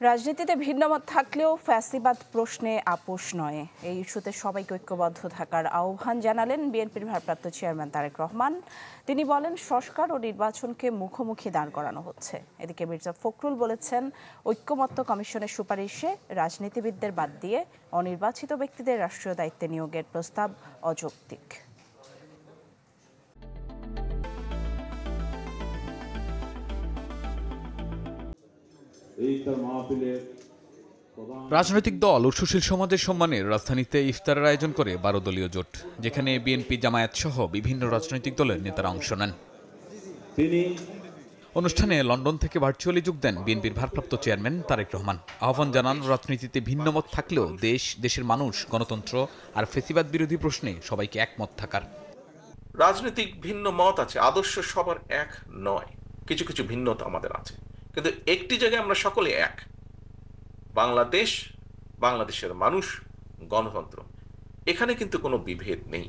রাজনীতিতে ভিন্নমত থাকলেও ফ্যাসিবাদ প্রশ্নে আপোষ নয়, এই ইস্যুতে সবাইকে ঐক্যবদ্ধ থাকার আহ্বান জানালেন বিএনপির ভারপ্রাপ্ত চেয়ারম্যান তারেক রহমান। তিনি বলেন, সংস্কার ও নির্বাচনকে মুখোমুখি দাঁড় করানো হচ্ছে। এদিকে মির্জা ফখরুল বলেছেন, ঐক্যমত্য কমিশনের সুপারিশে রাজনীতিবিদদের বাদ দিয়ে অনির্বাচিত ব্যক্তিদের রাষ্ট্রীয় দায়িত্বে নিয়োগের প্রস্তাব অযৌক্তিক। রাজনৈতিক দল ও সুশীল সমাজের সম্মানে রাজধানীতে ইফতারের আয়োজন করে 12 দলীয় জোট, যেখানে বিএনপি, জামায়াত সহ বিভিন্ন রাজনৈতিক দলের নেতারা অংশ নেন। অনুষ্ঠানে লন্ডন থেকে ভার্চুয়ালি যোগ দেন বিএনপির ভারপ্রাপ্ত চেয়ারম্যান তারেক রহমান। আহ্বান জানান, রাজনীতিতে ভিন্নমত থাকলেও দেশের মানুষ, গণতন্ত্র আর ফ্যাসিবাদ বিরোধী প্রশ্নে সবাইকে একমত থাকার। রাজনৈতিক ভিন্ন মত আছে, আদর্শ সবার এক নয়, কিছু কিছু ভিন্নতা আমাদের আছে, কিন্তু একটি জায়গায় আমরা সকলে এক। বাংলাদেশ, বাংলাদেশের মানুষ, গণতন্ত্র, এখানে কিন্তু কোনো বিভেদ নেই।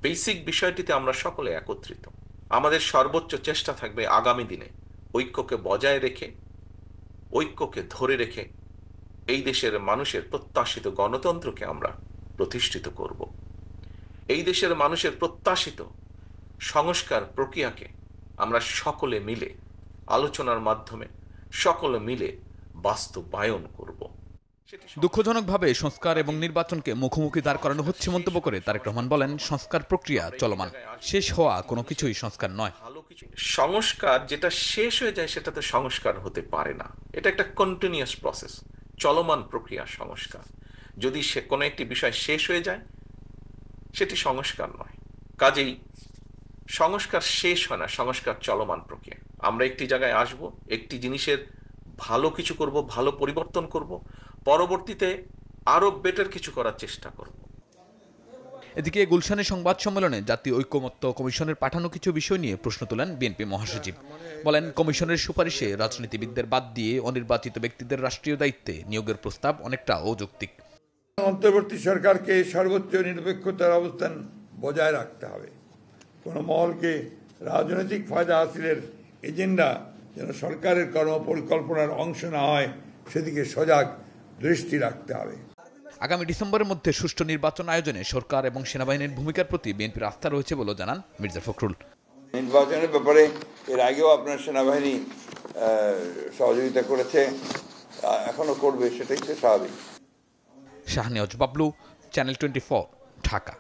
বেসিক বিষয়টিতে আমরা সকলে একত্রিত। আমাদের সর্বোচ্চ চেষ্টা থাকবে আগামী দিনে ঐক্যকে বজায় রেখে, ঐক্যকে ধরে রেখে এই দেশের মানুষের প্রত্যাশিত গণতন্ত্রকে আমরা প্রতিষ্ঠিত করব। এই দেশের মানুষের প্রত্যাশিত সংস্কার প্রক্রিয়াকে আমরা সকলে মিলে আলোচনার মাধ্যমে সকলে মিলে বাস্তবায়ন করব। দুঃখজনকভাবে সংস্কার এবং নির্বাচনকে মুখোমুখি দাঁড় করানো হচ্ছে মন্তব্য করে তারেক রহমান বলেন, সংস্কার প্রক্রিয়া চলমান, শেষ হওয়া কোনো কিছুই সংস্কার নয়। সংস্কার যেটা শেষ হয়ে যায় সেটা তো সংস্কার হতে পারে না। এটা একটা কন্টিনিউয়াস প্রসেস, চলমান প্রক্রিয়া সংস্কার। যদি সে কোনো একটি বিষয় শেষ হয়ে যায় সেটি সংস্কার নয়। কাজেই সংস্কার শেষ হয় না, সংস্কার চলমান প্রক্রিয়া। আমরা একটি জায়গায় আসব, একটি জিনিসের ভালো কিছু করব, ভালো পরিবর্তন করব, পরবর্তীতে আরো বেটার কিছু করার চেষ্টা করব। এদিকে গুলশানে সংবাদ সম্মেলনে জাতীয় ঐক্যমত্য কমিশনের পাঠানো কিছু বিষয় নিয়ে প্রশ্ন তোলেন বিএনপি মহাসচিব। বলেন, কমিশনের সুপারিশে রাজনীতিবিদদের বাদ দিয়ে অনির্বাচিত ব্যক্তিদের রাষ্ট্রীয় দায়িত্বে নিয়োগের প্রস্তাব অনেকটা অযৌক্তিক। অন্তর্বর্তী সরকারকে সর্বোচ্চ নিরপেক্ষতার অবস্থান বজায় রাখতে হবে। কোনো মহলকে রাজনৈতিক ফায়দা হাসিলের এজেন্ডা যেন সরকারের কর্মপরিকল্পনার অংশ না হয়, সেদিকে সজাগ দৃষ্টি রাখতে হবে। আগামী ডিসেম্বরের মধ্যে সুষ্ঠু নির্বাচন আয়োজনে সরকার এবং সেনাবাহিনীর ভূমিকার প্রতি বিএনপির আস্থা রয়েছে বলে জানান মির্জা ফখরুল। নির্বাচনের ব্যাপারে এর আগেও আপনার সেনাবাহিনী সহযোগিতা করেছে, এখনো করবে, সেটাই তো স্বাভাবিক। শাহনেওয়াজ বাবলু, চ্যানেল 24, ঢাকা।